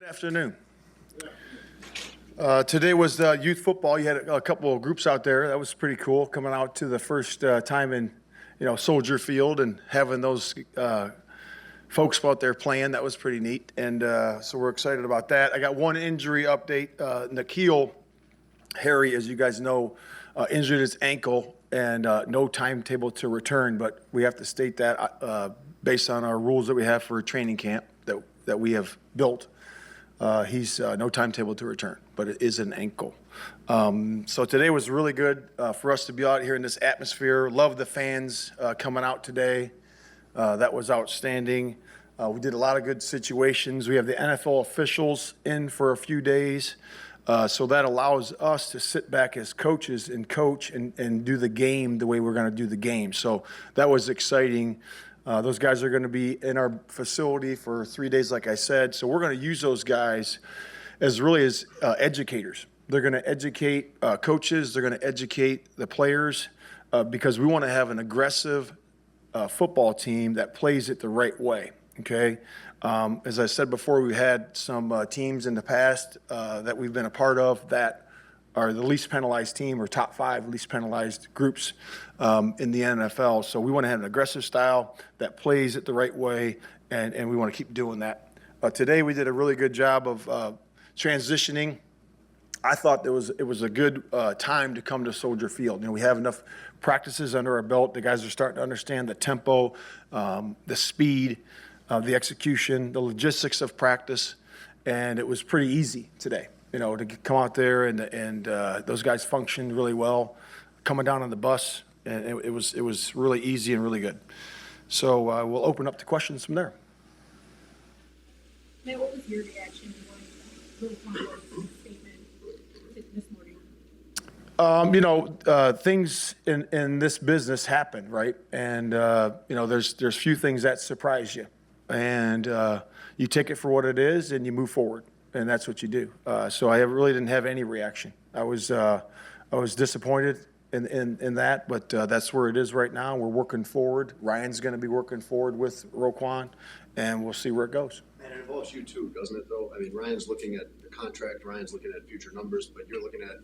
Afternoon. Today was youth football. You had a couple of groups out there. That was pretty cool, coming out to the first time in, Soldier Field and having those folks out there playing. That was pretty neat, and so we're excited about that. I got one injury update. Nikhil Harry, as you guys know, injured his ankle and no timetable to return, but we have to state that based on our rules that we have for training camp that we have built. He's no timetable to return, but it is an ankle. So today was really good for us to be out here in this atmosphere. Love the fans coming out today. That was outstanding. We did a lot of good situations. We have the NFL officials in for a few days. So that allows us to sit back as coaches and coach and do the game the way we're going to do the game. So that was exciting. Those guys are going to be in our facility for 3 days, like I said. So we're going to use those guys as educators. They're going to educate coaches. They're going to educate the players because we want to have an aggressive football team that plays it the right way, okay? As I said before, we had some teams in the past that we've been a part of that are the least penalized team or top 5 least penalized groups in the NFL. So we want to have an aggressive style that plays it the right way, and we want to keep doing that. Today we did a really good job of transitioning. I thought it was a good time to come to Soldier Field. We have enough practices under our belt. The guys are starting to understand the tempo, the speed, the execution, the logistics of practice, and it was pretty easy today. To come out there and those guys functioned really well, coming down on the bus, and it was really easy and really good. So we'll open up to questions from there. Matt, what was your reaction to Roquan's statement this morning? Things in this business happen, right? And there's few things that surprise you, and you take it for what it is and you move forward. And that's what you do. So I really didn't have any reaction. I was disappointed in that, but that's where it is right now. We're working forward. Ryan's going to be working forward with Roquan, and we'll see where it goes. And it involves you too, doesn't it, though? I mean, Ryan's looking at the contract, Ryan's looking at future numbers, but you're looking at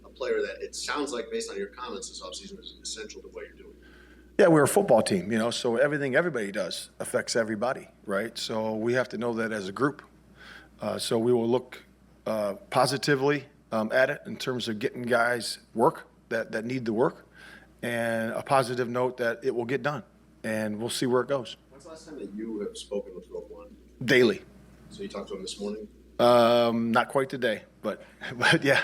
a player that it sounds like, based on your comments this offseason, is essential to what you're doing. Yeah, we're a football team, so everything everybody does affects everybody, right? So we have to know that as a group. So we will look positively at it in terms of getting guys work that need the work, and a positive note that it will get done, and we'll see where it goes. When's the last time that you have spoken with Roquan? Daily. So you talked to him this morning? Not quite today, but yeah.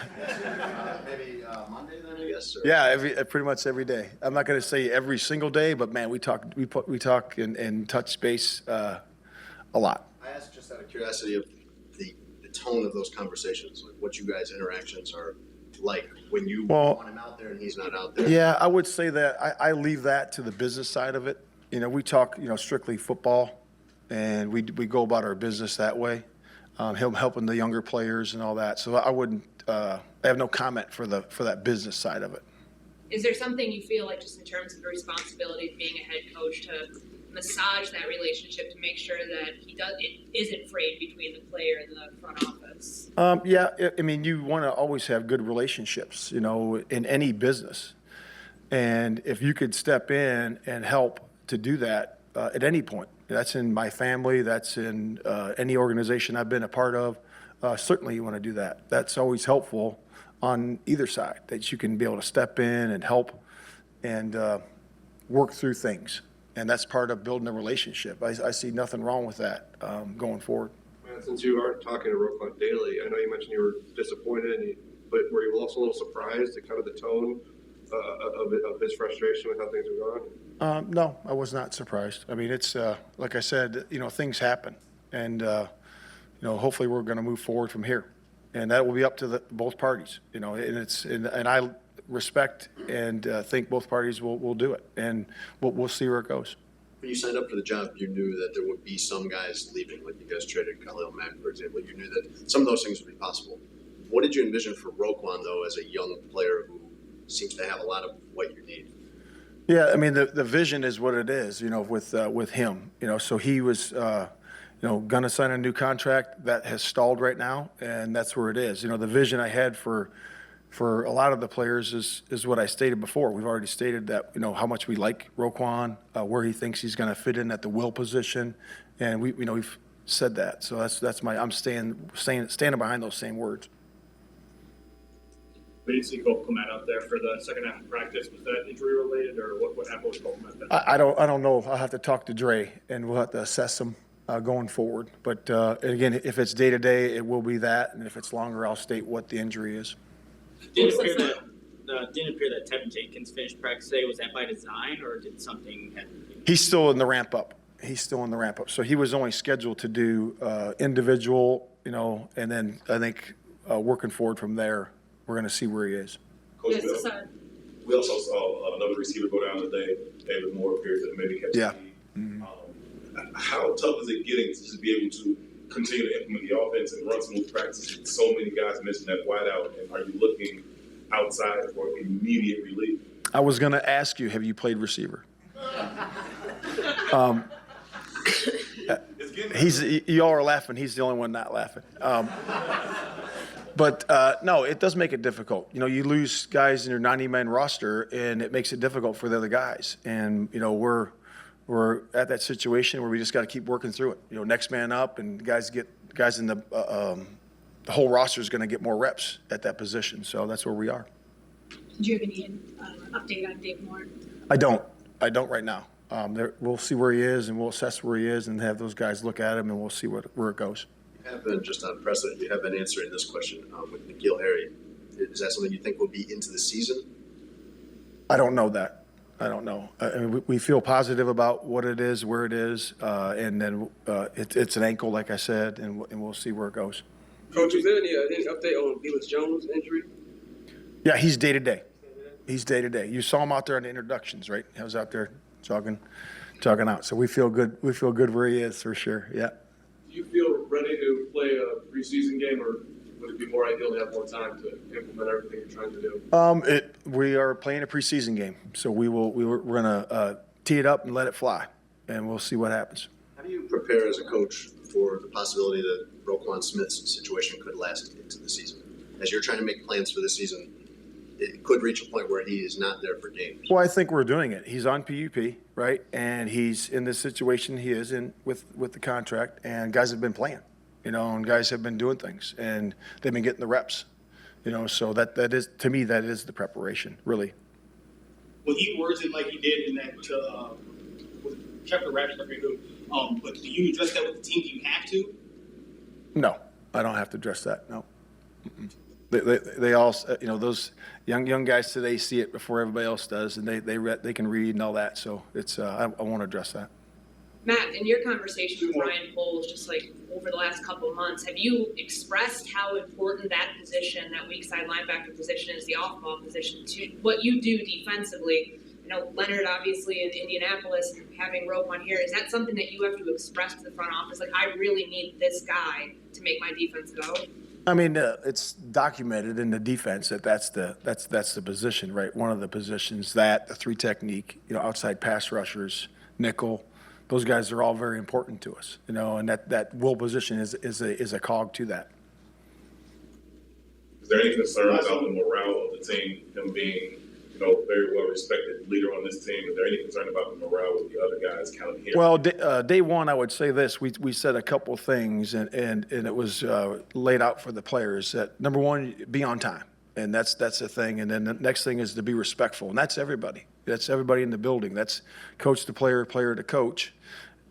Maybe Monday then, I guess? Or? Yeah, pretty much every day. I'm not going to say every single day, but man, we talk and touch base a lot. I asked just out of curiosity of the tone of those conversations, like what you guys' interactions are like when you want him out there and he's not out there. Yeah, I would say that I leave that to the business side of it. We talk, strictly football, and we go about our business that way. Him helping the younger players and all that. So I wouldn't. I have no comment for that business side of it. Is there something you feel like, just in terms of the responsibility of being a head coach, to massage that relationship to make sure that it isn't frayed between the player and the front office? Yeah, I mean, you want to always have good relationships, in any business. And if you could step in and help to do that at any point, that's in my family, that's in any organization I've been a part of, certainly you want to do that. That's always helpful on either side, that you can be able to step in and help and work through things. And that's part of building a relationship. I see nothing wrong with that going forward. Since you aren't talking to Roquan daily, I know you mentioned you were disappointed, but were you also a little surprised at kind of the tone of his frustration with how things are going? No, I was not surprised. I mean, it's like I said, things happen, and hopefully we're going to move forward from here, and that will be up to both parties. And I respect and think both parties will do it, and we'll see where it goes. When you signed up for the job, you knew that there would be some guys leaving, like you guys traded Khalil Mack, for example. You knew that some of those things would be possible. What did you envision for Roquan, though, as a young player who seems to have a lot of what you need? Yeah, I mean, the vision is what it is, with him. So he was, gonna sign a new contract. That has stalled right now, and that's where it is. The vision I had for a lot of the players is what I stated before. We've already stated that, how much we like Roquan, where he thinks he's going to fit in at the will position, and we've said that. So I'm standing behind those same words. We didn't see Cole Clement out there for the second half of practice. Was that injury related, or what happened with Cole Clement then? I don't know. I'll have to talk to Dre, and we'll have to assess him going forward. But again, if it's day to day, it will be that, and if it's longer, I'll state what the injury is. Didn't appear that Tevin Jenkins finished practice today. Was that by design, or did something happen? He's still in the ramp up. So he was only scheduled to do individual, and then I think working forward from there, we're going to see where he is. Coach, we also saw another receiver go down today. David Moore appeared to maybe catch Yeah. the lead. How tough is it getting to just be able to continue to implement the offense and run smooth practices with so many guys missing that wide out? And are you looking outside for immediate relief? I was going to ask you, have you played receiver? Y'all are laughing. He's the only one not laughing. But no, it does make it difficult. You lose guys in your 90-man roster, and it makes it difficult for the other guys. And we're at that situation where we just got to keep working through it. Next man up, and guys in the whole roster is going to get more reps at that position. So that's where we are. Do you have any update on Dave Moore? I don't right now. We'll see where he is, and we'll assess where he is, and have those guys look at him, and we'll see where it goes. You have been, just on precedent, you have been answering this question with N'Keal Harry. Is that something you think will be into the season? I don't know that. I don't know. We feel positive about what it is, where it is, and then it's an ankle, like I said, and we'll see where it goes. Coach, is there any update on Felix Jones' injury? Yeah, he's day to day. You saw him out there on the introductions, right? He was out there jogging out. So we feel good. We feel good where he is for sure. Yeah. Do you feel ready to play a preseason game, or would it be more ideal to have more time to implement everything you're trying to do? We are playing a preseason game, so we're gonna tee it up and let it fly, and we'll see what happens. How do you prepare as a coach for the possibility that Roquan Smith's situation could last into the season? As you're trying to make plans for the season, it could reach a point where he is not there for games. Well, I think we're doing it. He's on PUP, right? And he's in this situation he is in with the contract, and guys have been playing, and guys have been doing things, and they've been getting the reps, so that is, to me, that is the preparation, really. Will he words it like he did in that with Kepler Raptors? But do you address that with the team? Do you have to? No, I don't have to address that. No. Mm-mm. They all, those young guys today see it before everybody else does, and they can read and all that. So it's I won't address that. Matt, in your conversation with Ryan Poles, just like over the last couple of months, have you expressed how important that position, that weak side linebacker position, is, the off-ball position, to what you do defensively? Leonard obviously in Indianapolis, and having Roquan here, is that something that you have to express to the front office? Like, I really need this guy to make my defense go. I mean, it's documented in the defense that's the position, right? One of the positions, that the three technique, outside pass rushers, nickel, those guys are all very important to us, and that will position is a cog to that. Is there any concern about the morale of the team, him being, very well respected leader on this team? Is there any concern about the morale with the other guys kind of here? Well, day one, I would say this: we said a couple things, and it was laid out for the players that, number one, be on time, and that's the thing. And then the next thing is to be respectful, and that's everybody. That's everybody in the building. That's coach to player, player to coach,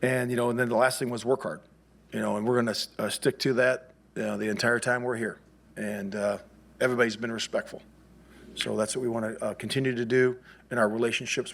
and and then the last thing was work hard, and we're going to stick to that the entire time we're here, and everybody's been respectful. So that's what we want to continue to do in our relationships